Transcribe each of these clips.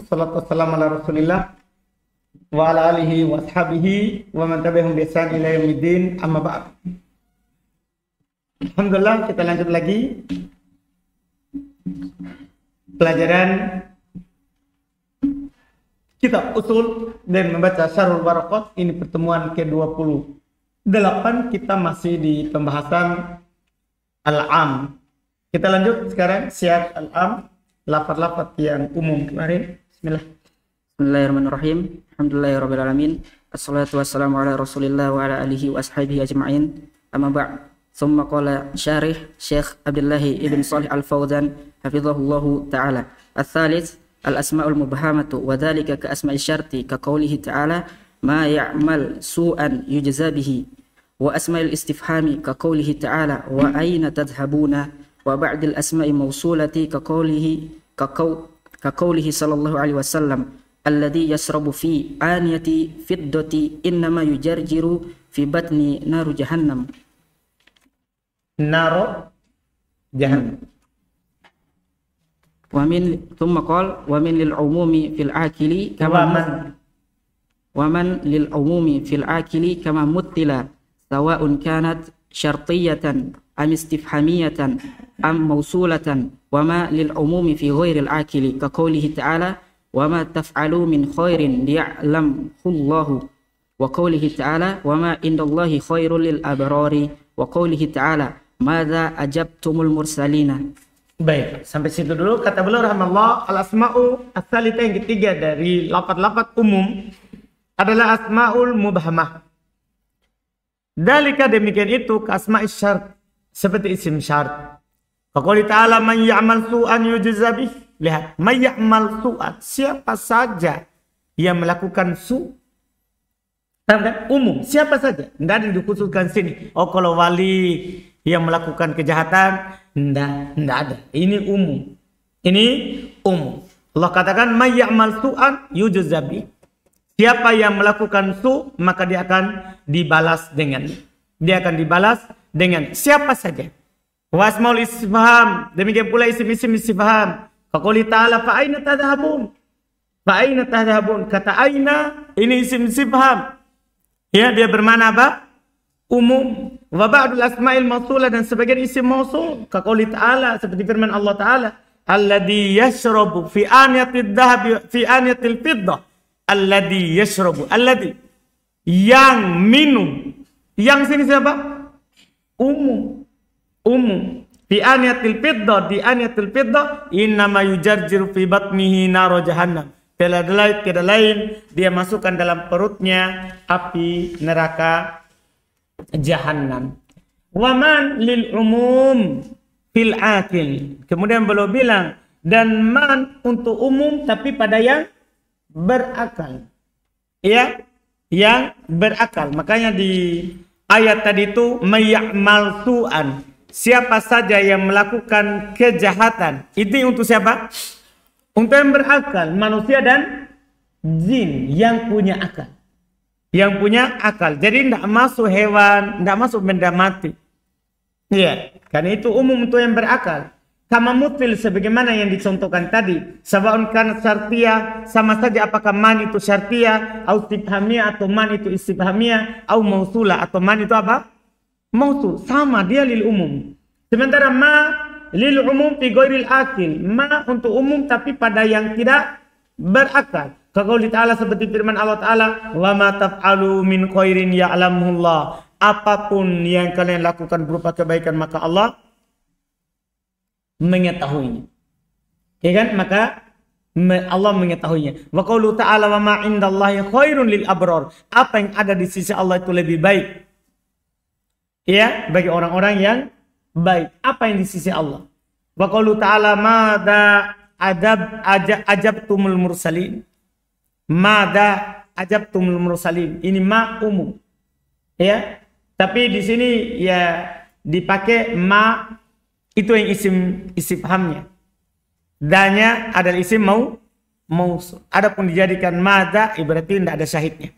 wassalatu wassalamu ala Rasulillah wa ala alihi wa ashabihi wa man tabi'ahum bi ihsan ila yaumiddin, amma ba'd. Alhamdulillah, kita lanjut lagi pelajaran kitab usul dan membaca Syarhul Barakat. Ini pertemuan ke-28. Kita masih di pembahasan al-am. Kita lanjut sekarang syiar al-am, lafaz-lafaz yang umum kemarin. Bismillah. Bismillahirrahmanirrahim. Alhamdulillahirabbil alamin. Assalatu wassalamu ala Rasulillah wa ala alihi wa ashabihi ajma'in. Amma ba'd. Thumma qala syarih Syekh Abdullah ibn Shalih Al-Fauzan hafizahullahu ta'ala. Ats-tsalits al-asma'ul mubhamatu wa dzalika ka asma'i syarti ka qoulihi ta'ala ma ya'mal su'an yujza bihi, wa asma'il istifhami ka qoulihi ta'ala wa aina tadhhabuna, wa ba'dil asma'i mawsulati ka qoulihi sallallahu alaihi wasallam alladhi yasrabu fi aniyati fiddati innama yujarjiru fi batni naru jahannam. Naru jahannam. Wa min thumma qala wa min lil umumi fil akili kama lil umumi fil akili kama muttila sawa'un kanat syartiyatan am istifhamiyatan am mawsulatan, wa ma lil umumi fi ghairil akili ka qoulihi ta'ala wa ma taf'alu min khairin liya'lamhu Allahu, wa qoulihi ta'ala wa ma indallahi khairul lil abrari, wa qoulihi ta'ala madza ajabtumul mursalina. Baik, sampai situ dulu. Kata beliau rahimahullah, al-asma'u as-salita yang ketiga dari lafaz-lafaz umum adalah asma'ul mubhamah. Dalika demikian itu ka asma'is syart, seperti isim syart. Faqala ta'ala man ya'mal su'an yujza bih. Lihat, man ya'mal su'an, siapa saja yang melakukan umum, siapa saja. Enggak ada yang dikhususkan sini. Oh, kalau wali yang melakukan kejahatan, enggak ada. Ini umum. Ini umum. Allah katakan may ya'mal su'an yujza bih. Siapa yang melakukan maka dia akan dibalas dengan. Dia akan dibalas dengan siapa saja. Wasmaul istifham, demikian pula isim-isim istifham. Faqala ta'ala fa aina tadhhabun? Fa aina tadhhabun? Kata aina ini isim istifham. Ya, dia bermakna apa? Umum. Wa ba'dul asma'il mausulah, dan sebagian isim mausul. Kaqouli ta'ala, seperti firman Allah Ta'ala, alladzi yashrabu fi aniyatil dhahab fi aniyatil fiddah. Alladzi yashrabu, alladzi yang minum. Yang sini siapa? Umum. Fi aniyatil fiddah, di aniyatil fiddah innama yujarjiru fi batnihi nar jahannam. Tidak lain dia masukkan dalam perutnya api neraka jahannam. Waman lil umum fil akil. Kemudian beliau bilang, dan man untuk umum tapi pada yang berakal. Ya, yang berakal. Makanya di ayat tadi itu mayyamal su'an, siapa saja yang melakukan kejahatan. Itu untuk siapa? Untuk yang berakal, manusia dan jin yang punya akal. Yang punya akal. Jadi tidak masuk hewan, tidak masuk benda mati. Iya, karena itu umum untuk yang berakal. Kama mutil, sebagaimana yang dicontohkan tadi. Sabaun kan syartiyah, sama saja apakah man itu syartiyah, atau istifhamiyah, atau man itu istifhamiyah, atau mausulah, atau man itu apa? Mausul. Sama, dia lil umum. Sementara ma lil umum fi ghairil akil, ma untuk umum tapi pada yang tidak berakal. Kaqouli ta'ala, seperti firman Allah Ta'ala, wa ma taf'alu min khairin ya'lamuhullah. Apapun yang kalian lakukan berupa kebaikan maka Allah mengetahuinya. Ya kan? Maka Allah mengetahuinya. Wa qaulu ta'ala wa ma indallahi khairun lil abrar. Apa yang ada di sisi Allah itu lebih baik. Ya, bagi orang-orang yang baik. Apa yang di sisi Allah? Wa qaulu ta'ala madza ajabtumul mursalin. Madza ajabtumul mursalin. Ini ma umum. Ya. Tapi di sini ya dipakai ma itu yang isim istifhamnya. Danya adalah isim mausul. Adapun dijadikan madza berarti tidak ada syahidnya.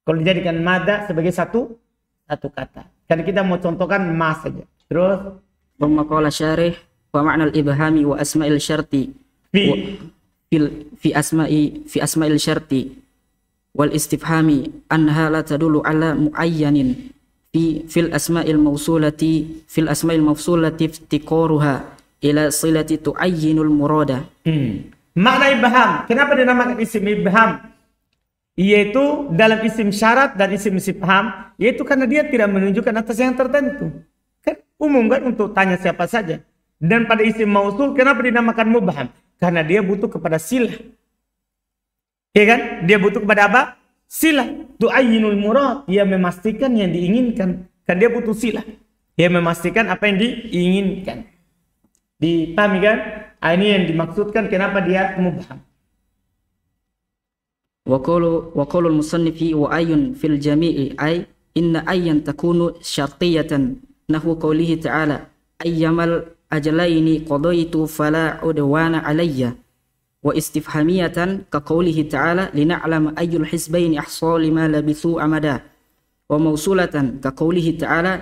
Kalau dijadikan madza sebagai satu kata. Karena kita mau contohkan ma saja. Terus thumma qala syarih wa ma'na al-ibhami wa asma'il syarti في أسماء الشرط والاستفهام أنها لا تدل على معين في الأسماء الموصولة افتقارها إلى صلة تعين المراد. Makna ibham, kenapa dinamakan isim ibham? Yaitu dalam isim syarat dan isim istifham, yaitu karena dia tidak menunjukkan atas yang tertentu. Kan umum kan untuk tanya siapa saja. Dan pada isim mausul kenapa dinamakan mubham? Karena dia butuh kepada silah. Ya kan? Dia butuh kepada apa? Silah. Tu'ayyinul murad, dia memastikan yang diinginkan. Kan dia butuh silah. Dia memastikan apa yang diinginkan. Dipahami kan? Ini yang dimaksudkan kenapa dia mubham. وقول المصنف وأي في الجميع أي إن أيا تكون شرطية نحو قوله تعالى أيما الأجلين قضيت فلا عدوان علي، واستفهامية كقوله تعالى لنعلم أي الحزبين أحصى لما لبثوا أمدا، وموصولة كقوله تعالى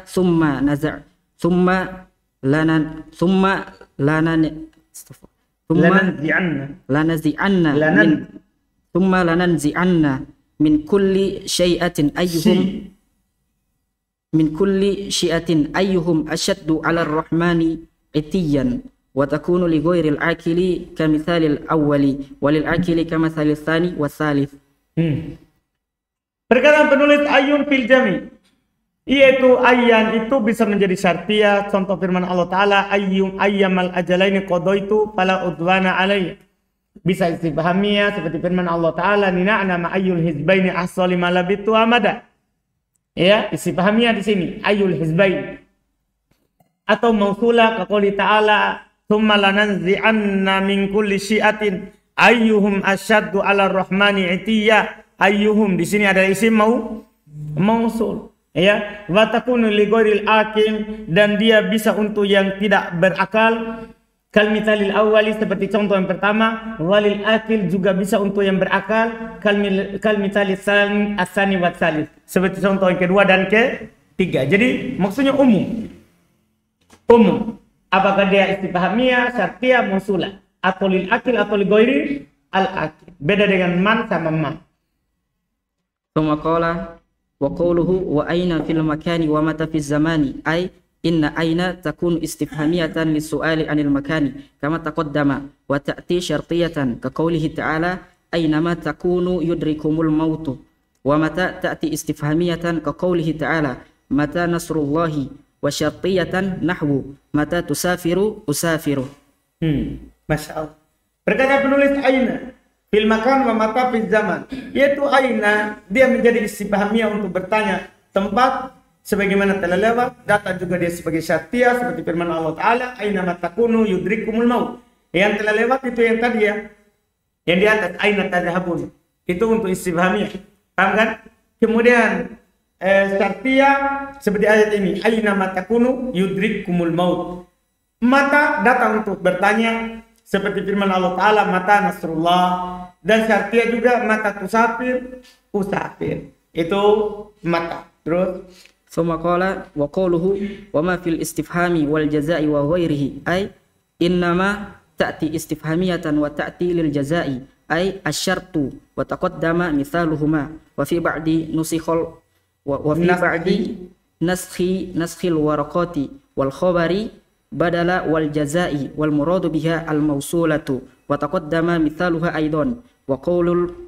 لننزعن من كل شيئة أيهم أشد على الرحمن عتيا، وتكون لغير العاقل كمثال الأول وللعاقل كمثال الثاني والثالث. Perkataan penulis ayun fil jami, yaitu ayyan itu bisa menjadi syartiyah. Contoh firman Allah Ta'ala ayyamal ajalaini qadaitu fala udwana alayya. Bisa istifhamiyah seperti firman Allah Ta'ala nina'na ma'ayyul hizbaini ahsali malabitu amada. Ya, istifhamiyah di sini ayyul hizbaini. Atau mausulah kaqouli Ta'ala thumma lananzi'anna min kulli syi'atin ayyuhum asyaddu 'ala ar-rahmani 'itiyya. Ayyuhum di sini ada isim mausul. Ya, wa takunu li ghairil aqil, dan dia bisa untuk yang tidak berakal. Kal mithalil awwali seperti contoh yang pertama, walil akil juga bisa untuk yang berakal. Kal mithalis tsani wa tsalits seperti contoh yang kedua dan ketiga. Jadi maksudnya umum. Apakah dia istifhamiyah, syartiyah, mausulah, atau lil akil atau li ghairi al akil. Beda dengan man sama ma. Tsumma qala wa qawluhu wa aina fil makani wa mata fiz zamani ay inna aina takunu istifhamiyatan lis-su'ali 'anil makani kama taqaddama wa ta'ti syartiyatan ka qoulihi ta'ala aynama takunu yudrikumul mautu, wa mata ta'ti istifhamiyatan ka qoulihi ta'ala mata nasrullahi, wa syartiyatan nahwu mata tusafiru usafiru. Masya Allah. Perkataan penulis aina fil makan wa mata fiz zaman, yaitu aina dia menjadi istifhamiyah untuk bertanya tempat sebagaimana telah lewat. Data juga dia sebagai syartiyah seperti firman Allah Ta'ala aina matakunu yudrikumul maut. Yang telah lewat itu yang tadi ya, yang di atas aina tadhabun, itu untuk istifhamiyah. Paham kan? Kemudian syartiyah seperti ayat ini aina matakunu yudrikumul maut. Mata datang untuk bertanya seperti firman Allah Ta'ala mata nasrullah, dan syartiyah juga mata tusafir usafir, itu mata. Terus ثم قال وقوله وما في الاستفهام والجزاء وغيره أي إنما تأتي استفهامية وتأتي للجزاء أي الشرط وتقدم مثالهما وفي بعد نسخ الورقات والخبر بدل والجزاء والمراد بها الموصولة وتقدم مثالها أيضا.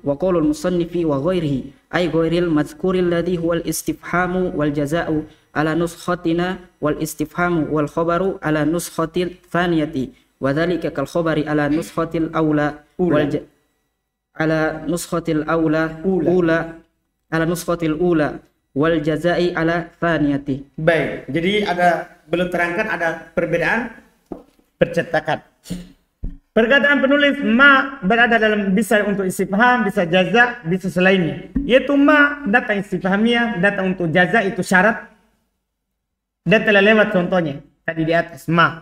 وقول المصنف وغيره أي غير المذكور الذي هو الاستفهام والجزاء على نسختنا والاستفهام والخبر على نسخة الثانية، وذلك كالخبر على نسخة الأولى على نسخة الأولى والجزاء على ثانية. Baik, jadi belum terangkan ada perbedaan percetakan. Perkataan penulis ma berada dalam bisa untuk istifham, bisa jaza, bisa selainnya. Yaitu ma datang istifhamiyah, datang untuk jaza itu syarat. Dan telah lewat contohnya tadi di atas ma.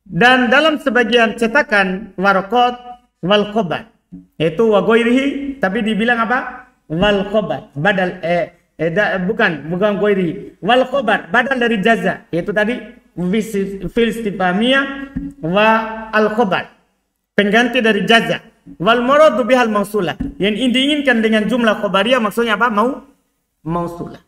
Dan dalam sebagian cetakan waraqat wal khobar, yaitu wa ghairihi, tapi dibilang apa? Wal khobar. Badal bukan ghairihi. Wal khobar badal dari jaza, yaitu tadi fil istifhamiyah wa al khobar. Pengganti dari jaza. Wal muradu bihal mausulah. Yang diinginkan dengan jumlah khobariyah maksudnya apa? Mausulah.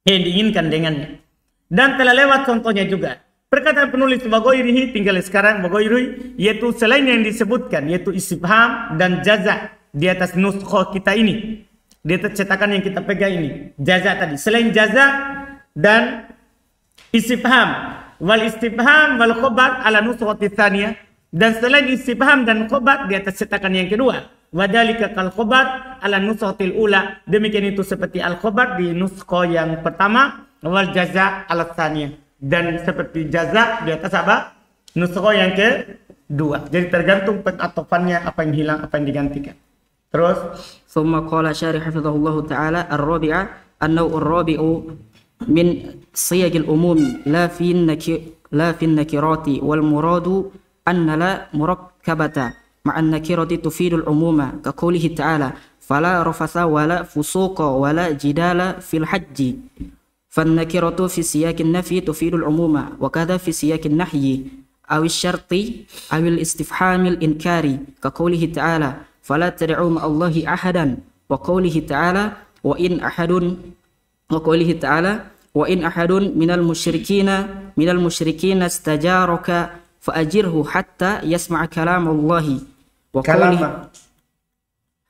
Yang diinginkan dengannya. Dan telah lewat contohnya juga. Perkataan penulis bagoirihi, tinggal sekarang bagoirihi, yaitu selain yang disebutkan, yaitu istifham dan jaza di atas nuskho kita ini. Di atas cetakan yang kita pegang ini. Jaza tadi. Selain jaza dan istifham. Wal istifham wal khobar ala nuskhoti tsaniyah. Dan selain istifham dan khobar di atas cetakan yang kedua. Wadhalika kal khobar ala nuskhotil ula. Demikian itu seperti al khobar di nuskho yang pertama. Wal jaza ala tsaniyah. Dan seperti jaza di atas apa? Nuskho yang kedua. Jadi tergantung pengatofannya, apa yang hilang, apa yang digantikan. Terus thumma qala syarih hafizahullah taala ar-rabi'ah an-naw' ar-rabi'u min siyagil umumi la fi an-nakirati wal muradu anna la murakkabata ma'a an-nakirati tufidu al-umuma ka qoulihi ta'ala fala rafatha wala fusuqa wala jidala fil hajji. فالنكرة في سياق النفي تفيد العموم وكذا في سياق النحي أو الشرط أو الاستفهام الإنكاري كقوله تعالى فلا تدعوا مع الله أحدا وقوله تعالى وإن أحد من المشركين استجارك فأجره حتى يسمع كلام الله وقوله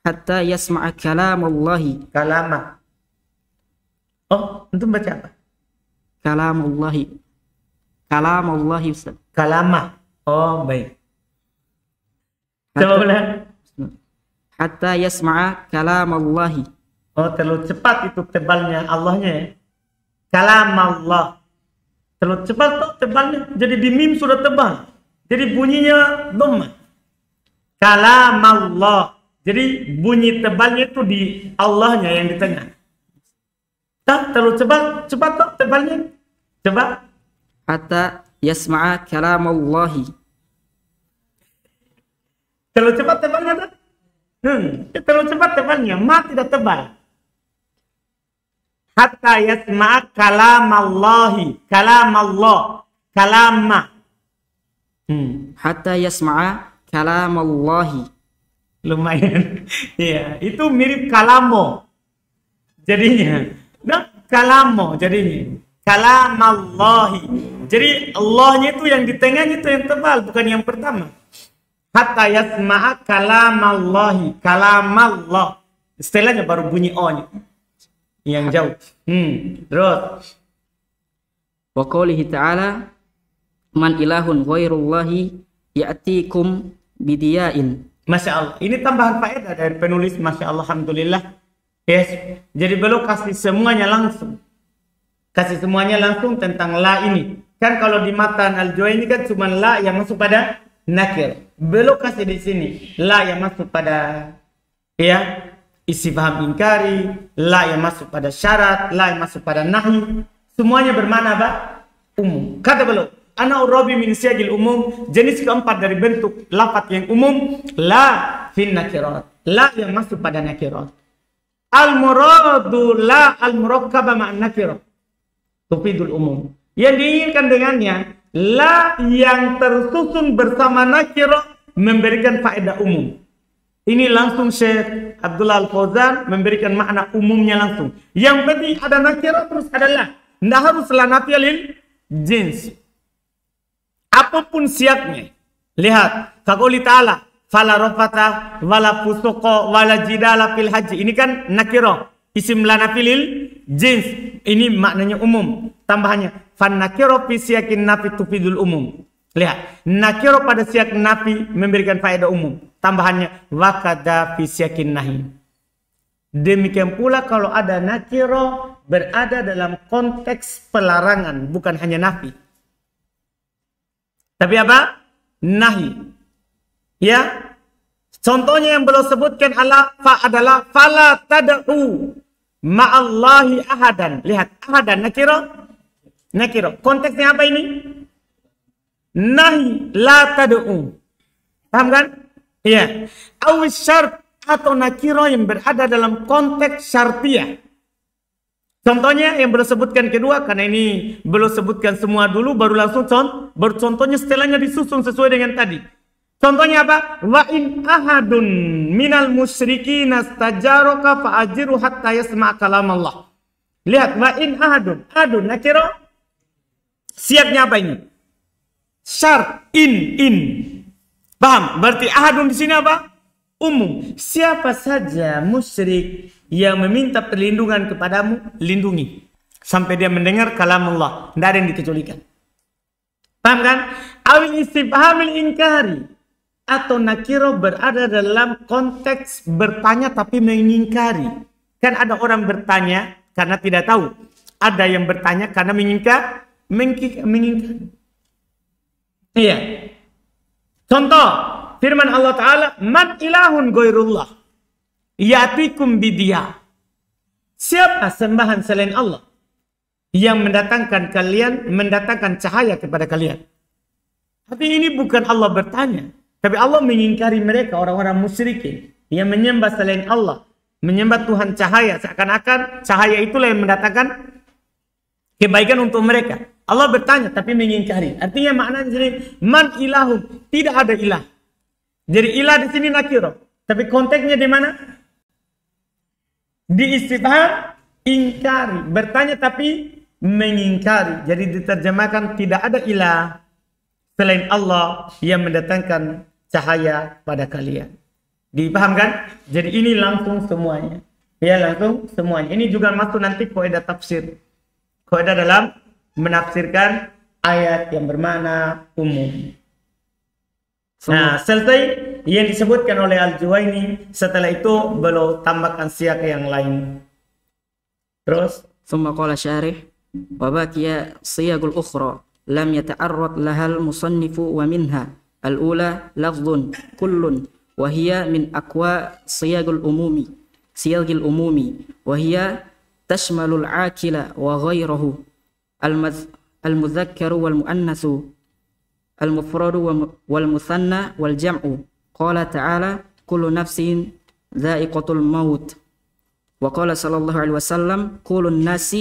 حتى يسمع كلام الله Oh, antum baca apa? Kalamullahi Ustaz. Kalamah. Oh, baik. Coba ulang. Hatta yasma'a kalamallahi. Oh, terlalu cepat itu tebalnya Allahnya ya. Kalam Allah. Terlalu cepat tuh tebalnya. Jadi di mim sudah tebal. Jadi bunyinya dhamma. Kalam Allah. Jadi bunyi tebalnya itu di Allahnya yang di tengah. Terlalu cepat kok tebalnya. Coba. Hatta yasma'a kalamallahi. Terlalu cepat tebalnya tak? Terlalu cepat tebalnya. Ma tidak tebal. Hatta yasma'a kalamallahi. Kalamallah. Kalama. Hatta yasma'a kalamallahi. Lumayan. Iya, itu mirip kalamo. Jadinya. Nah, kalamo jadinya. Kalamallahi. Jadi Allahnya itu yang di tengahnya itu yang tebal, bukan yang pertama. Hatta yasma'a kalamallahi. Kalamallah. Istilahnya baru bunyi O-nya. Yang jauh. Terus. Wa qoulihi ta'ala man ilahun ghairullahi ya'tikum bidiya'in. Masya Allah. Ini tambahan faedah dari penulis. Masya Allah. Alhamdulillah. Yes. Jadi beliau kasih semuanya langsung. Kasih semuanya langsung tentang la ini. Kan kalau di matan Al-Juwayni kan cuma la yang masuk pada nakir. Beliau kasih di sini la yang masuk pada ya istifham ingkari, la yang masuk pada syarat, la yang masuk pada nahi. Semuanya bermakna apa? Umum. Kata beliau, ana urabi min siyagil umum, jenis keempat dari bentuk lafaz yang umum, la fin nakirat. La yang masuk pada nakirat. Al-muradu la al-murakkaba ma'an nakirah. Tufidul umum. Yang diinginkan dengannya, la yang tersusun bersama nakirah memberikan faedah umum. Ini langsung Syekh Abdullah Al-Fauzan memberikan makna umumnya langsung. Yang penting ada nakirah terus ada la. Tidak harus la nafiyah lil jins. Apapun siapnya. Lihat. Kaqouli ta'ala. Fala rafata wala fusuqa wala jidala fil haji. Ini kan nakirah. Isim la nafilil jins. Ini maknanya umum. Tambahannya fan nakirah fi siyakin nafi tufidul umum. Lihat, nakirah pada siyak nafi memberikan faedah umum. Tambahannya wakada fi siyakin nahi. Demikian pula kalau ada nakirah berada dalam konteks pelarangan, bukan hanya nafi. Tapi apa? Nahi. Ya, contohnya yang belum sebutkan adalah fala tad'u ma'allahi ahadan. Lihat, ahadan nakirah. Konteksnya apa ini? Nahi la tad'u. Paham kan? Iya. Awis syart atau nakirah yang berada dalam konteks syartiyah. Contohnya yang belum sebutkan kedua, karena ini belum sebutkan semua dulu, baru langsung contohnya setelahnya disusun sesuai dengan tadi. Contohnya apa? Wa in ahadun minal musyrikin astajaraka fa'ajiru hatta yasma' kalam Allah. Lihat, wa in ahadun. Ahadun, nakiro. Siapnya apa ini? Syart, in. Paham? Berarti ahadun di sini apa? Umum. Siapa saja musyrik yang meminta perlindungan kepadamu, lindungi. Sampai dia mendengar kalam Allah. Tidak ada yang dikecualikan. Paham kan? Awil istifhamil ingkari. Atau nakiro berada dalam konteks bertanya tapi mengingkari. Kan ada orang bertanya karena tidak tahu. Ada yang bertanya karena mengingkari. Iya. Contoh. Firman Allah Ta'ala. Man ilahun goirullah. Ya'tikum bidiyah. Siapa sembahan selain Allah yang mendatangkan cahaya kepada kalian? Tapi ini bukan Allah bertanya, tapi Allah mengingkari mereka, orang-orang musyrikin yang menyembah selain Allah, menyembah Tuhan cahaya, seakan-akan cahaya itulah yang mendatangkan kebaikan untuk mereka. Allah bertanya tapi mengingkari. Artinya maknanya jadi man ilahum, tidak ada ilah. Jadi ilah di sini nakiro, tapi konteksnya di mana? Di istifham ingkari, bertanya tapi mengingkari. Jadi diterjemahkan tidak ada ilah selain Allah yang mendatangkan cahaya pada kalian. Dipahamkan? Jadi ini langsung semuanya. Ya, langsung semuanya. Ini juga masuk nanti kaidah tafsir. Kaidah dalam menafsirkan ayat yang bermakna umum. Nah, selesai yang disebutkan oleh Al-Juwaini. Setelah itu beliau tambahkan siyak yang lain. Terus ثم قال شارح وباقي صيغ الأخرى لم يتعرض لها المصنف ومنها الأولى لفظ كل وهي من أقوى صيغ الأموم وهي تشمل العاقل وغيره المذكر والمؤنث المفرد والمثنى والجمع قال تعالى كل نفس ذائقة الموت وقال صلى الله عليه وسلم كل الناس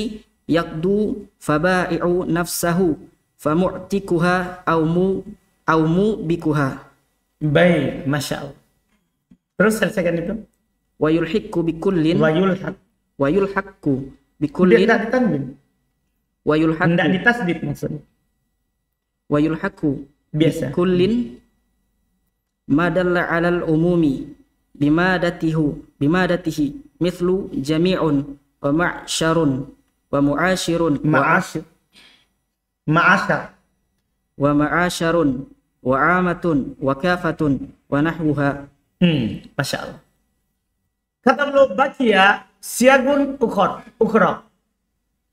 يقدو فبائع نفسه فمعتكها أو موبكها. Baik, Masya Allah. Terus selesaikan itu. ويلحق بكل ويلحق بكل tidak ditanwin. ويلحق Tidak ditasdid maksudnya. ويلحق biasa. بكل ما دل على العموم بمادته مثل جميع ومعشر ومعاشر ومعاشر وعامة وكافة ونحوها. Masya Allah. Kata beliau bakia siagun ukhra.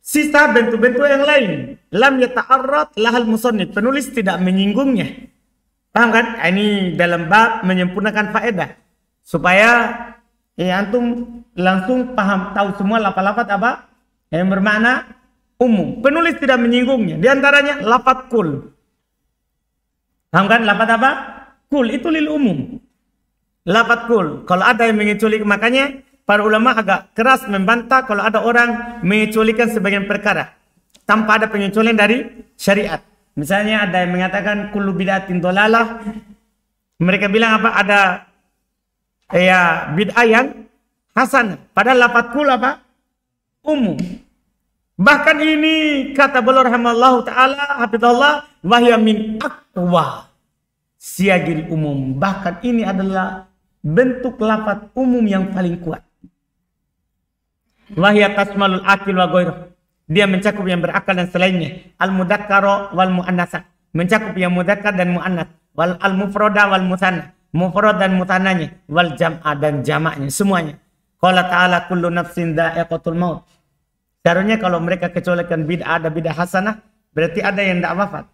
Sisa bentuk-bentuk yang lain. Lam yata'arrad lahal musannif. Penulis tidak menyinggungnya. Paham kan? Ini dalam bab menyempurnakan faedah. Supaya antum langsung paham, tahu semua lafaz-lafaz apa yang bermakna umum. Penulis tidak menyinggungnya. Di antaranya lafaz kul. Paham kan? Lafaz apa? Kul itu lil umum. Lafaz kul. Kalau ada yang mengecualikan, makanya para ulama agak keras membantah kalau ada orang mengecualikan sebagian perkara tanpa ada pengecualian dari syariat. Misalnya ada yang mengatakan kullu bid'atin dhalalah. Mereka bilang apa? Ada bid'ah yang hasan. Padahal lafaz kul apa? Umum. Bahkan ini kata beliau rahimallahu taala hafizallah wahya min aqwa siagil umum. Bahkan ini adalah bentuk lafaz umum yang paling kuat. Wahya tasmalul akil wa ghairah. Dia mencakup yang berakal dan selainnya. Al-mudzakkara wal muannats. Mencakup yang mudzakkar dan muannats. Wal al-mufrada wal mutsanna. Mufrad dan mutsananya. Wal jam'a dan jamaknya. Semuanya. Qala ta'ala kullu nafsin dha'iqatul maut. Seharusnya kalau mereka kecualikan bid'ah ada bid'ah hasanah, berarti ada yang tidak wafat.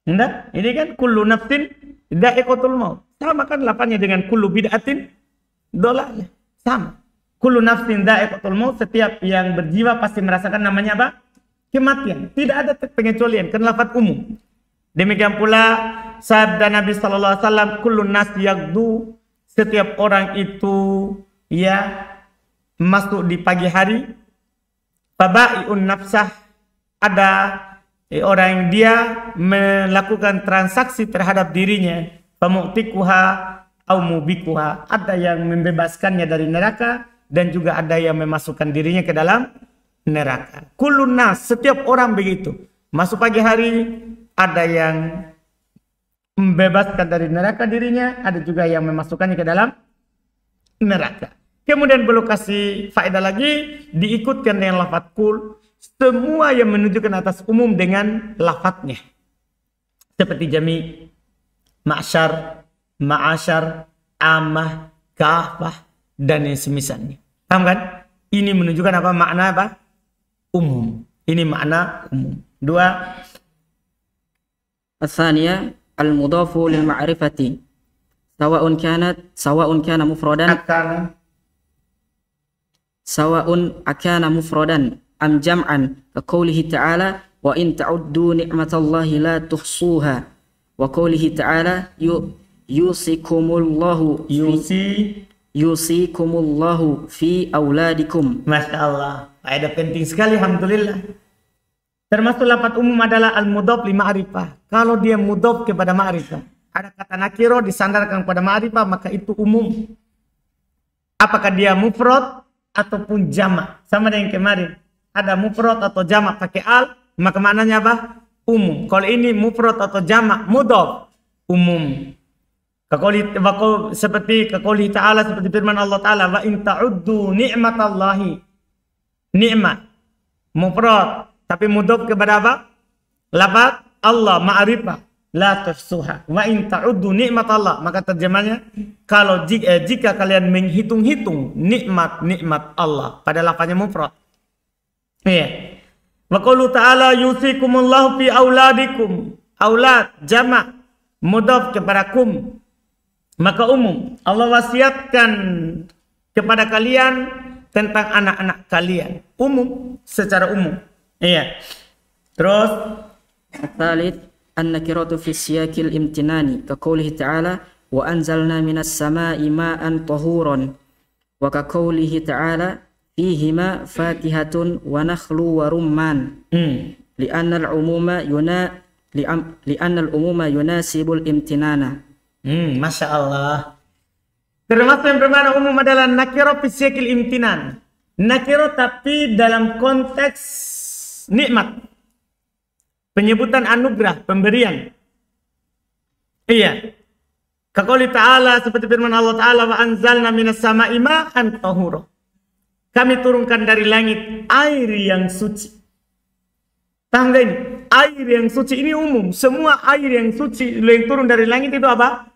Enggak? Ini kan kullu nafsin dha'iqatul maut. Sama kan lafaznya dengan kullu bid'atin dhalalah. Sama. Kullu nafsin dha'iqatul maut, setiap yang berjiwa pasti merasakan namanya apa? Kematian. Tidak ada pengecualian, kan lafaz umum. Demikian pula sabda Nabi sallallahu alaihi wasallam, kullun nas yaghdu, setiap orang itu masuk di pagi hari. Fabai'un nafsah, ada orang yang dia melakukan transaksi terhadap dirinya, famu'tikuha au mubikuha, ada yang membebaskannya dari neraka dan juga ada yang memasukkan dirinya ke dalam neraka. Kullun nas, setiap orang begitu. Masuk pagi hari, ada yang membebaskan dari neraka dirinya, ada juga yang memasukkannya ke dalam neraka. Kemudian beliau kasih faedah lagi, diikutkan dengan lafaz kul, semua yang menunjukkan atas umum dengan lafadznya. Seperti jami, ma'syar, ma'asyar, amah, kafah, dan yang semisalnya. Paham kan? Ini menunjukkan apa? Makna apa? Umum. Ini makna umum. Dua. Al-thaniyah, al-mudhafu lil ma'rifati. Sawa'un kana mufradan. Sawa'un akana mufradan am jam'an ka qoulihi ta'ala wa in ta'uddu ni'matallahi la tuhsuha wa qoulihi ta'ala yusikumullahu fi auladikum. Masya Allah, faedah penting sekali, alhamdulillah. Termasuk lafaz umum adalah al-mudhaf li ma'rifah. Kalau dia mudhaf kepada ma'rifah, ada kata nakiro disandarkan kepada ma'rifah, maka itu umum. Apakah dia mufrad ataupun jamak, sama dengan kemarin, ada mufrad atau jamak pakai al, maka maknanya apa? Umum. Kalau ini mufrad atau jamak mudhaf, umum. Seperti kaqouli ta'ala, seperti firman Allah Ta'ala, wa in ta'uddu ni'matallahi, nikmat mufrad tapi mudhaf kepada apa? Lafaz Allah, ma'rifah, la tuhsuha. Wa in ta'uddu ni'matallah, maka terjemahnya, kalau jika kalian menghitung-hitung nikmat Allah pada lafaznya mufrad. Iya. Wa qaulu ta'ala yusikumullahu fi auladikum. Aulad jamak mudhaf kepada kum, maka umum. Allah wasiatkan kepada kalian tentang anak-anak kalian. Umum, secara umum. Iya. Terus Tsalits, an-nakiratu fi siyaqil imtinani ka qoulihi ta'ala wa anzalna minas sama'i ma'an tahuran wa ka qoulihi ta'ala fihima fakihatun wa nakhlu wa rumman. Li'anna al-umuma yunasibul imtinana. Masya Allah. Termasuk yang bermakna umum adalah nakiro fi siyaqil imtinan. Nakiro tapi dalam konteks nikmat, penyebutan anugerah, pemberian. Iya. Kaqouli ta'ala, seperti firman Allah Ta'ala, wa anzalna minas sama'i ma'an tahura. Kami turunkan dari langit air yang suci. Paham gak ini? Air yang suci ini umum. Semua air yang suci yang turun dari langit itu apa?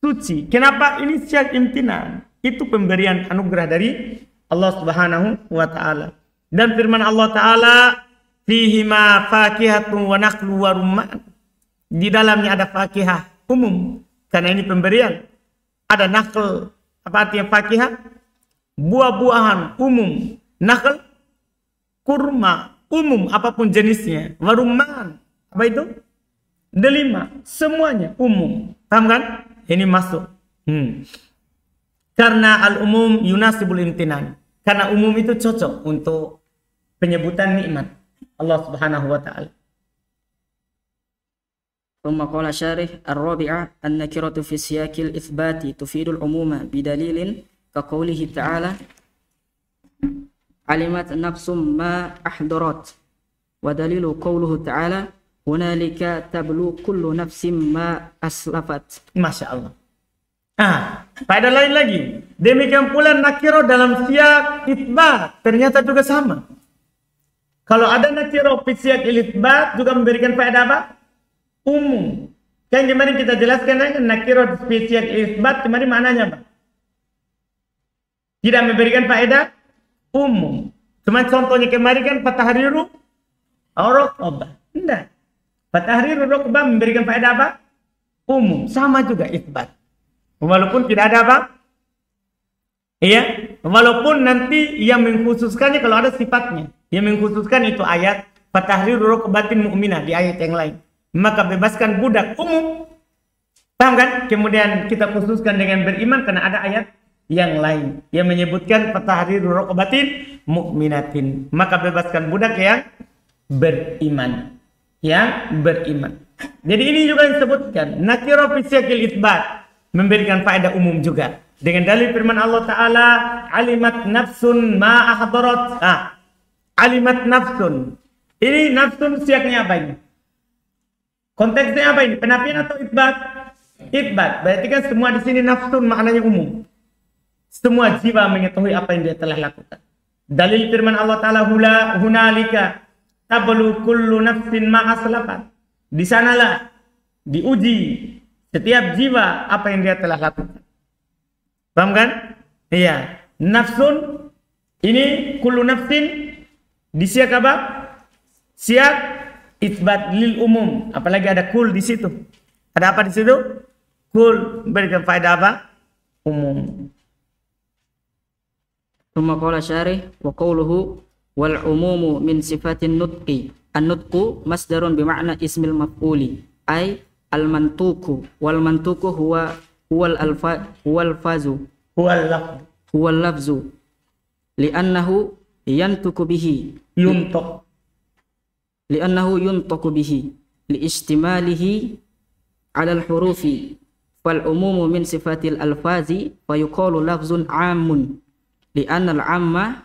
Suci. Kenapa? Ini syiar imtinan. Itu pemberian anugerah dari Allah Subhanahu wa Ta'ala. Dan firman Allah Ta'ala, fihima fakihatun wa nakhlu wa rumman. Di dalamnya ada fakihah, umum. Karena ini pemberian. Ada nakhl. Apa artinya fakihah? Buah-buahan, umum. Nakhl, kurma, umum, apapun jenisnya. Wa rumman. Apa itu? Delima. Semuanya umum. Paham kan? Ini masuk. Karena al-umum yunasibul imtinan. Karena umum itu cocok untuk penyebutan nikmat Allah Subhanahu wa Ta'ala. ثم قال شارح الرابعة النكرة في سياق الإثبات تفيد العموم بدليل كقوله تعالى علمت نفس ما أحضرت ودليل قوله تعالى هنالك تبلو كل نفس ما أسلفت. Masya Allah. Faedah lain lagi. Demikian pula nakiro dalam siyak itsbat ternyata juga sama. Kalau ada nakiro fi siyak itsbat juga memberikan faedah apa? Umum. Kan kemarin kita jelaskan kan nakiro fi siyak itsbat kemarin maknanya apa? Tidak memberikan faedah umum. Cuma contohnya kemarin kan fatahriru raqabah. Enggak. Fatahriru raqabah memberikan faedah apa? Umum. Sama juga itsbat. Walaupun tidak ada apa? Iya, walaupun nanti yang mengkhususkannya kalau ada sifatnya. Yang mengkhususkan itu ayat fatahriru raqabatin mu'minah di ayat yang lain. Maka bebaskan budak umum. Paham kan? Kemudian kita khususkan dengan beriman karena ada ayat yang lain yang menyebutkan fatahriru raqabatin mu'minatin. Maka bebaskan budak yang beriman. yang beriman. Jadi ini juga disebutkan nakira fi siyaqil itsbat, memberikan faedah umum juga. Dengan dalil firman Allah Ta'ala, alimat nafsun ma ahdarat. Alimat nafsun. Ini nafsun siaknya apa ini? Konteksnya apa ini? Penafian atau itsbat? Itsbat. Berarti kan semua di sini nafsun maknanya umum. Semua jiwa mengetahui apa yang dia telah lakukan. Dalil firman Allah Ta'ala, hunalika tablu kullu nafsin ma aslafat. Di sanalah diuji setiap jiwa apa yang dia telah lakukan. Paham kan? Iya. Nafsun ini kullu nafsin di siak apa? Siak itsbat lil umum. Apalagi ada kul di situ. Ada apa di situ? Kul berikan faedah apa? Umum. Thumma qala syarih wa qawluhu wal umumu min sifatin nutqi. An-nutqu masdarun bima'na ismil maf'uli ay al-mantuku wal mantuku huwal fazu huwal lafzu li'annahu yantuku bihi li'annahu yuntaku bihi li'istimalihi 'ala al-hurufi fal umumu min sifatil alfazi fa yuqalu lafzun 'amun li'anna al-'amma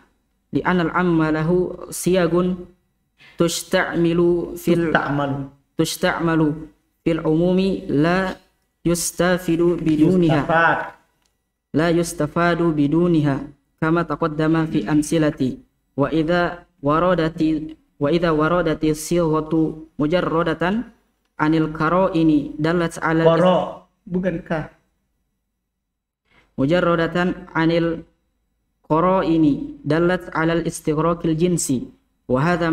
lahu siyagun tusta'malu fil umumi la yustafadu biduniha kama taqaddama fi amsilati wa idza waradati sighatu mujarradatan anil qara'ini dalat ala bukan ka mujarradatan anil qara'ini dalat ala al-istighraqil jinsi وهذا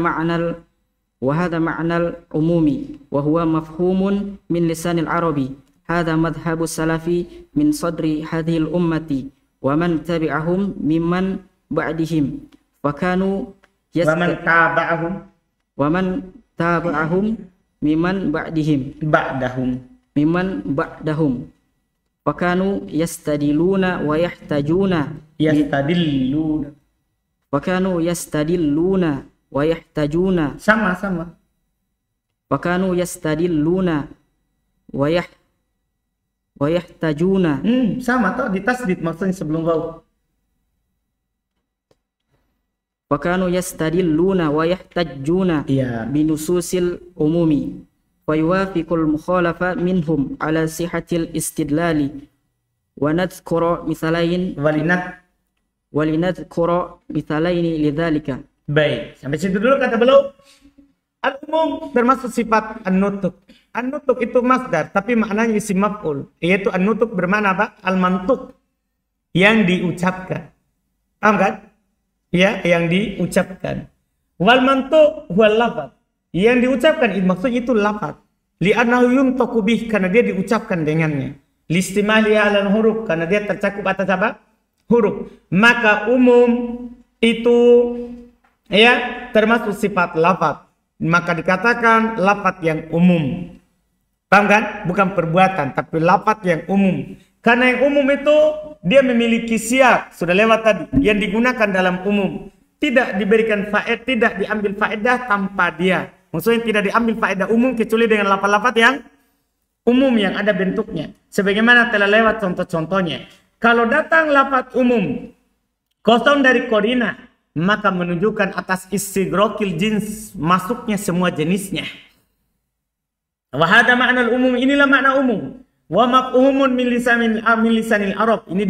معنى العموم وهو مفهوم من لسان العربي هذا مذهب السلف من صدر هذه الأمة ومن تبعهم ممن بعدهم فكانوا ومن تابعهم ممن بعدهم فكانوا يستدلون ويحتجون sama وكانوا يستدلون ويحتجون sama toh ditasdid maksudnya sebelum waw. وكانوا يستدلون ويحتجون بنصوص العموم فيوافق المخالفة منهم على صحة الاستدلال ونذكر مثالين لذلك. Baik, sampai situ dulu kata beliau. Al-umum termasuk sifat an-nutuk. An-nutuk itu masdar, tapi maknanya isim maf'ul, yaitu an-nutuk bermakna apa? Al-mantuk, yang diucapkan. Paham kan? Ya, yang diucapkan. Wal mantuk wal lafaz. Yang diucapkan itu maksudnya itu lafaz. Li'annahu yuntaku bih, karena dia diucapkan dengannya. Listimali 'alal huruf, karena dia tercakup atas apa? Huruf. Maka umum itu ya termasuk sifat lafaz, maka dikatakan lafaz yang umum. Paham kan? Bukan perbuatan, tapi lafaz yang umum. Karena yang umum itu dia memiliki siyak, sudah lewat tadi, yang digunakan dalam umum. Tidak diberikan faedah, tidak diambil faedah tanpa dia. Maksudnya tidak diambil faedah umum kecuali dengan lafaz-lafaz yang umum yang ada bentuknya. Sebagaimana telah lewat contoh-contohnya. Kalau datang lafaz umum kosong dari korina, maka menunjukkan atas istighraqil jins, masuknya semua jenisnya. Wa hada ma'na al-umum, inilah makna umum. Wa mafhumun min lisanil Arab, ini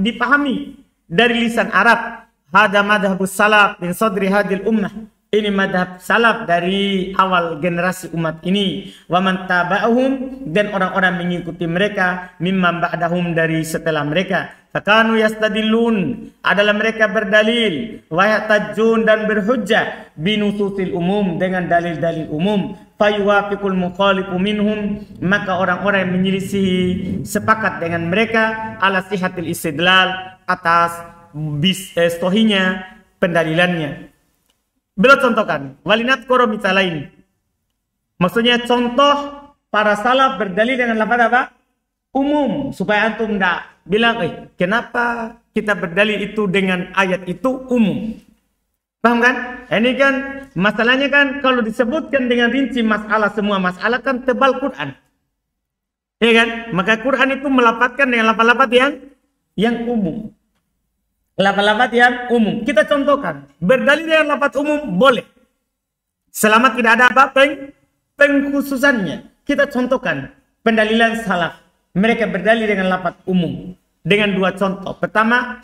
dipahami dari lisan Arab. Hada madhabus salaf min sadri hadil ummah, ini madhab salaf dari awal generasi umat ini. Wa man taba'ahum, dan orang-orang mengikuti mereka, mimman ba'dahum, dari setelah mereka. Fakanu yastadillun, adalah mereka berdalil, wa yahtajjun, dan berhujjah, binususil umum, dengan dalil-dalil umum. Fayuwafiqul mukhalifu minhum, maka orang-orang yang menyelisihi sepakat dengan mereka ala sihatil istidlal, atas stohinya pendalilannya. Beliau contohkan walinat koro misalain, maksudnya contoh para salaf berdalil dengan lafaz apa? Umum, supaya antum tidak bilang kenapa kita berdalil itu dengan ayat itu umum. Paham kan? Ini kan masalahnya kan kalau disebutkan dengan rinci masalah, semua masalah kan tebal Quran. Ya kan? Maka Quran itu melafadzkan dengan lafaz-lafaz yang umum. Lafaz-lafaz yang umum. Kita contohkan. Berdalil dengan lafaz umum boleh. Selama tidak ada apa pengkhususannya. Kita contohkan pendalilan salaf. Mereka berdalil dengan lafaz umum. Dengan dua contoh. Pertama,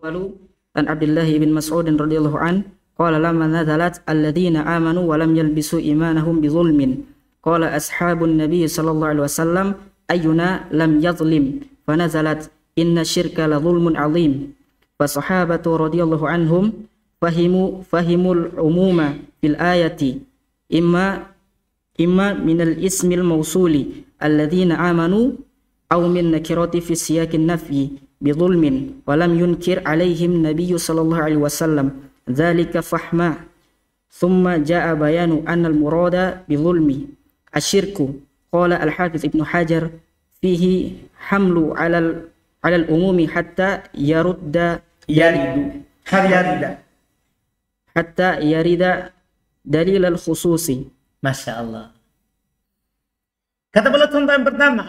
lalu an Abdullah bin Mas'ud radhiyallahu an qala lamma nazalat alladziina aamanu wa lam yalbisu imanahum bizulmin qala ashabun nabiy sallallahu alaihi wasallam ayyuna lam yadhlim fanazalat inna syirka la zulmun azim fasahabatu radhiyallahu anhum fahimul umuma fil ayati imma minal ismil mausuli alladziina amanu aw min nakirati fi siyakin nafyi بظلم ولم ينكر عليهم النبي صلى الله عليه وسلم ذلك فهما ثم جاء بيان أن المراد بظلم الشرك قال الحافظ ابن حجر فيه حمل على العموم حتى يرد دليل الخصوص. Masya Allah. Kata beliau contoh yang pertama,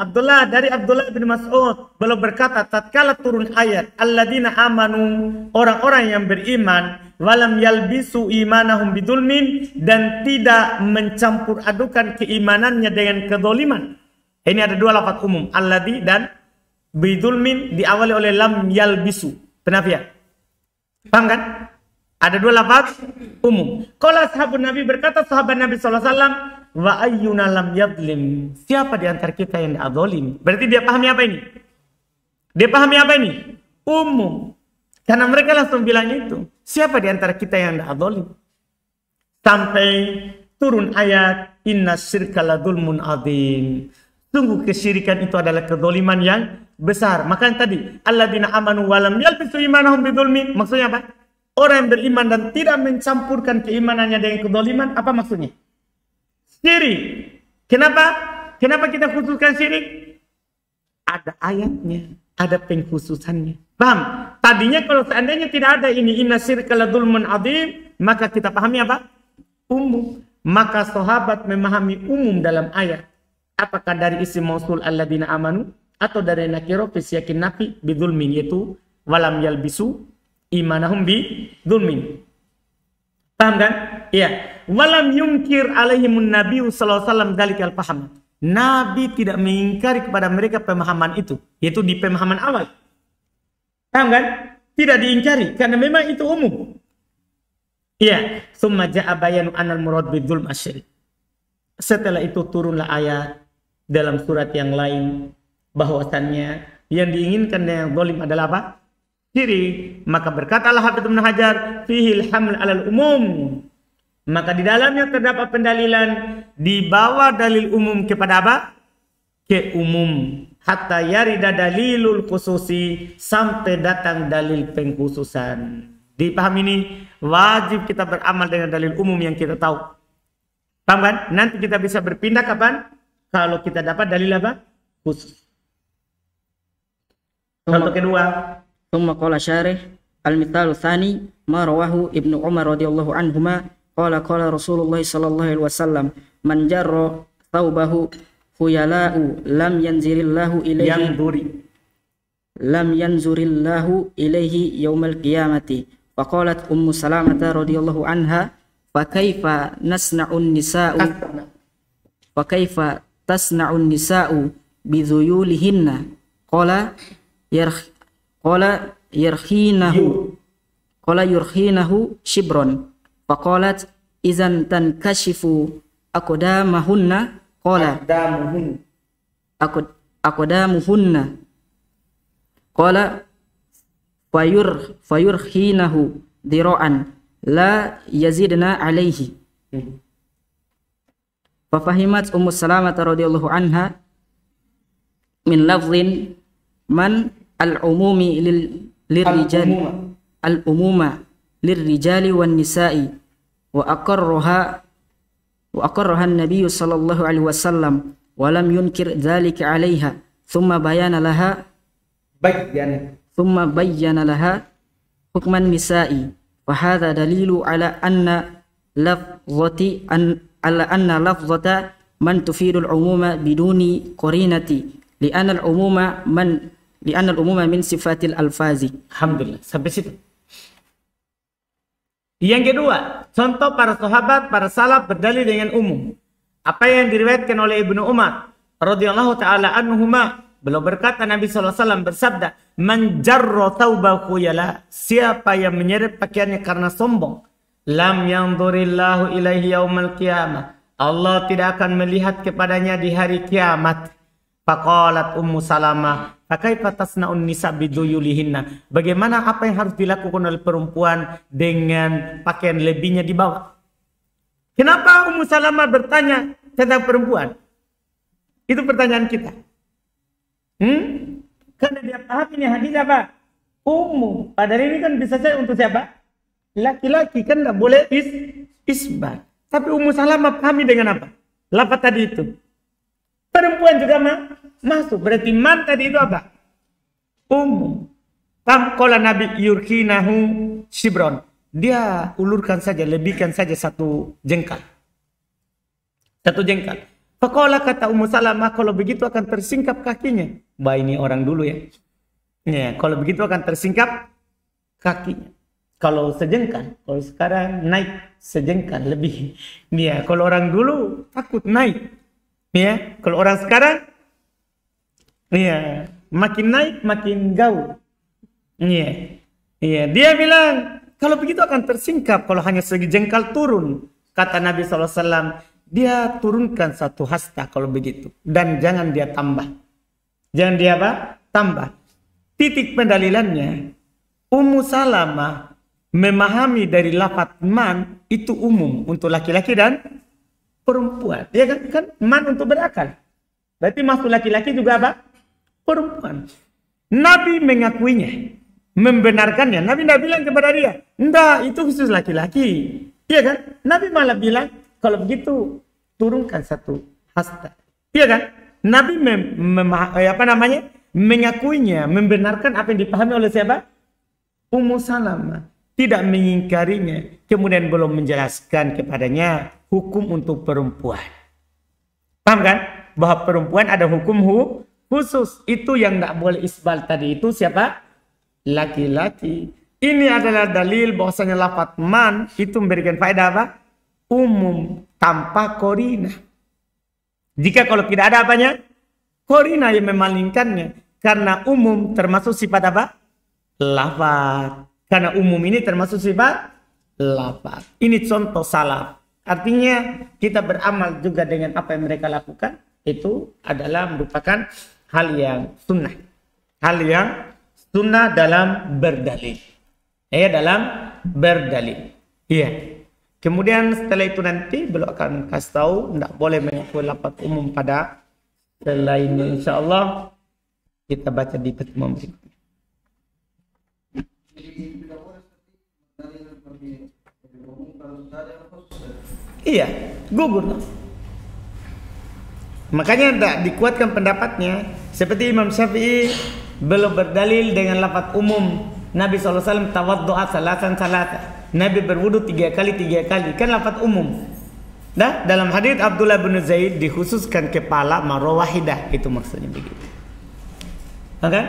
dari Abdullah bin Mas'ud, beliau berkata, tatkala turun ayat, alladzina amanu, orang-orang yang beriman, walam yalbisu imanahum bidulmin, dan tidak mencampur adukan keimanannya dengan kedoliman. Ini ada dua lafaz umum, alladzi dan bidulmin diawali oleh lam yalbisu, penafian. Paham kan? Ada dua lafaz umum. Qala ashabun Nabi, berkata sahabat Nabi sallallahu alaihi wasallam, wa ayyuna lam yadlim, siapa di antara kita yang tidak zalim? Berarti dia pahami apa ini? Dia pahami apa ini? Umum. Karena mereka langsung bilang itu. Siapa di antara kita yang tidak zalim? Sampai turun ayat inna syirka la dzulmun adzim. Sungguh kesyirikan itu adalah kezaliman yang besar. Maka yang tadi alladzina amanu wa lam yalbisu imanahum bidzulmin, maksudnya apa? Orang yang beriman dan tidak mencampurkan keimanannya dengan kezaliman, apa maksudnya? Syirik. Kenapa kita khususkan syirik? Ada ayatnya, ada pengkhususannya. Paham? Tadinya kalau seandainya tidak ada ini inna syirka la dzulmun adzim, maka kita pahami apa? Umum. Maka sahabat memahami umum dalam ayat. Apakah dari isim mausul alladzina amanu atau dari nakiro fi siyakin nafi bidzulmin, yaitu walam yalbisu imanahum bidzulmin. Paham kan? Iya. Walam yungkir alaihimun nabiyyu sallallahu alaihi wasallam dalikal paham. Nabi tidak mengingkari kepada mereka pemahaman itu, yaitu di pemahaman awal. Paham kan? Tidak diingkari karena memang itu umum. Iya. Summa ja'a bayanu anal murad bidzulm asyirik. Setelah itu turunlah ayat dalam surat yang lain bahwasannya yang diinginkan dengan zalim adalah apa? Syirik. Maka berkatalah Hafidz Ibnu Hajar fihil haml alal umum. Maka di dalamnya terdapat pendalilan dibawa dalil umum kepada apa? Ke umum. Hatta yarida dalilul khususi, sampai datang dalil pengkhususan. Dipahami ini, wajib kita beramal dengan dalil umum yang kita tahu. Paham kan? Nanti kita bisa berpindah kapan? Kalau kita dapat dalil apa? Khusus. Contoh kedua. Thumma qala syarih al-mithalu tsani ma rawahu Ibnu Umar radhiyallahu anhuma qala Rasulullah sallallahu alaihi wasallam man jarra thawbahu khuyala'u lam yanzurillahu ilaihi yaumal qiyamati. Faqalat Ummu Salamah radhiyallahu anha fa kaifa tasna'un nisa'u bidhuyulihinna qala yurkhinahu shibron. Faqalat izan tankashifu aqdamahunna qala aqdamuhunna qala fayurkhinahu dira'an la yazidna alaihi. Fafahimat Ummu Salamah radhiyallahu anha min lafzin man al-umumi lirrijali al-umuma lirrijali wan nisa'i wa aqarraha an-nabiy sallallahu alaihi wasallam wa lam yunkir dzalika 'alaiha thumma bayyana laha hukman nisa'i. Wa hadha dalilu ala anna lafzata man tufidul umuma biduni qarinati li'anna al-umuma min sifatil alfazi. Alhamdulillah, sampai situ. Yang kedua, contoh para sahabat, para salaf berdalil dengan umum. Apa yang diriwayatkan oleh Ibnu Umar radhiyallahu taala anhuma, beliau berkata, Nabi SAW bersabda, "Man jarra thawbahu khuyala," siapa yang menyeret pakaiannya karena sombong, lam yanzurillahu ilaihi yaumal qiyamah, Allah tidak akan melihat kepadanya di hari kiamat. Faqalat Ummu Salamah, "Fakaifa tasna'un nisa biduyulihinna?" Bagaimana apa yang harus dilakukan oleh perempuan dengan pakaian lebihnya di bawah? Kenapa Ummu Salamah bertanya tentang perempuan? Itu pertanyaan kita. Karena dia paham ini hadis apa? Umum. Padahal ini kan bisa saja untuk siapa? Laki-laki, kan tidak boleh isbat. Tapi Ummu Salamah pahami dengan apa? Lafaz tadi itu. Perempuan juga masuk. Berarti man tadi itu apa? Umum. Qala Nabi yurkinahu shibron. Dia ulurkan saja, lebihkan saja satu jengkal. Satu jengkal. Faqala, kata Ummu Salamah, kalau begitu akan tersingkap kakinya. Bah, ini orang dulu ya. Ya, kalau begitu akan tersingkap kakinya. Kalau sejengkal, kalau sekarang naik sejengkal lebih. Ya, kalau orang dulu takut naik. Ya, kalau orang sekarang, ya, makin naik makin gaul. Ya, ya, dia bilang kalau begitu akan tersingkap kalau hanya sejengkal turun. Kata Nabi SAW, dia turunkan satu hasta kalau begitu. Dan jangan dia tambah. Jangan dia apa? Tambah. Titik pendalilannya, Ummu Salamah memahami dari lafaz man itu umum untuk laki-laki dan perempuan. Ya kan man untuk berakal. Berarti masuk laki-laki juga apa? Perempuan. Nabi mengakuinya, membenarkannya. Nabi tidak bilang kepada dia, enggak, itu khusus laki-laki. Iya kan? Nabi malah bilang, kalau begitu turunkan satu hasta. Iya kan? Nabi mengakuinya, membenarkan apa yang dipahami oleh siapa? Ummu Salamah. Tidak mengingkarinya, kemudian belum menjelaskan kepadanya hukum untuk perempuan. Paham kan? Bahwa perempuan ada hukum khusus. Itu yang tidak boleh isbal tadi itu siapa? Laki-laki. Ini adalah dalil bahwasanya lafaz man itu memberikan faedah apa? Umum, tanpa korina. Jika kalau tidak ada apanya? Korina yang memalingkannya. Karena umum termasuk sifat apa? Lafaz. Karena umum ini termasuk sifat lafaz. Ini contoh salaf. Artinya kita beramal juga dengan apa yang mereka lakukan. Itu adalah merupakan hal yang sunnah. Hal yang sunnah dalam berdalil. Ya, dalam berdalil. Iya. Kemudian setelah itu nanti beliau akan kasih tahu tidak boleh mengakui lafaz umum pada selainnya. InsyaAllah kita baca di pertemuan berikutnya. Iya, gugur. Makanya tidak dikuatkan pendapatnya. Seperti Imam Syafi'i belum berdalil dengan lafaz umum. Nabi SAW tawaddu'a salatan. Nabi berwudu 3 kali. Kan lafaz umum. Nah, dalam hadis Abdullah bin Zaid dikhususkan kepala marwah wahidah. Itu maksudnya begitu. Oke?